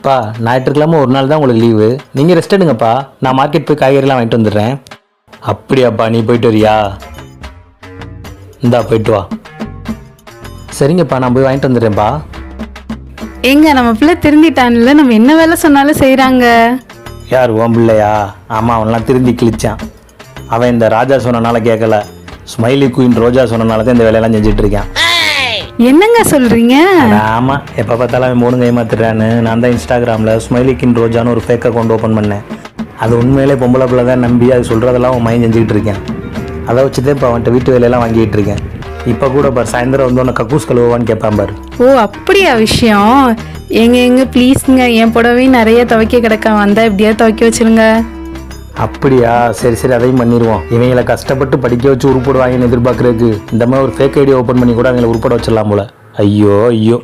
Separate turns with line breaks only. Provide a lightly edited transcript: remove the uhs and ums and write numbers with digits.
பா ஞாயிற்றுக்கிழமை ஒரு நாள் தான் உங்களுக்கு லீவு. நீங்கள் ரெஸ்ட் எடுங்கப்பா, நான் மார்க்கெட் போய் காய்கறிலாம் வாங்கிட்டு வந்துடுறேன். அப்படியாப்பா, நீ போயிட்டு வரியா? இந்தா போயிட்டு வா. சரிங்கப்பா, நான் போய் வாங்கிட்டு வந்துடுறேன்ப்பா.
எங்க நம்ம பிள்ளை திருந்திட்டான்ல, நம்ம என்ன வேலை சொன்னாலும் செய்கிறாங்க.
யார் உன் பிள்ளையா? ஆமாம், அவன்லாம் திருந்தி கிழிச்சான். அவன் இந்த ராஜா சொன்னனால கேட்கல, ஸ்மைலி குயின் ரோஜா சொன்னனால தான் இந்த வேலையெல்லாம் செஞ்சுட்டு இருக்கான்.
என்னங்க சொல்கிறீங்க?
ஆமாம், எப்போ பார்த்தாலும் அவன் மூணு ஏமாத்துறான்னு நான் தான் இன்ஸ்டாகிராமில் ஸ்மைலி கின் ரோஜான்னு ஒரு ஃபேக் அக்கௌண்ட் ஓப்பன் பண்ணேன். அது உண்மையிலே பொம்பளை பிள்ளை தான் நம்பி அது சொல்கிறதெல்லாம் அவன் மைண்ட் செஞ்சுக்கிட்டு இருக்கேன். அதை வச்சு தான் இப்போ அவன்கிட்ட வீட்டு வேலையெல்லாம் வாங்கிட்டு இருக்கேன். இப்போ கூட பார், சாயந்தரம் வந்து உன்னை கக்கூஸ் கழுவான்னு கேட்பான் பாரு.
ஓ அப்படியா விஷயம்? எங்க ப்ளீஸுங்க, என் புடவையும் நிறைய துவைக்க கிடக்க, வந்தால் எப்படியாவது துவைக்க வச்சிருங்க.
அப்படியா? சரி சரி, அதையும் பண்ணிடுவோம். இவங்களை கஷ்டப்பட்டு படிக்க வச்சு உருப்படுவாங்கன்னு எதிர்பார்க்குறதுக்கு இந்த மாதிரி ஒரு ஃபேக் ஐடி ஓப்பன் பண்ணி கூட அவங்களை உருப்பட வச்சிடலாம் போல. ஐயோ ஐயோ.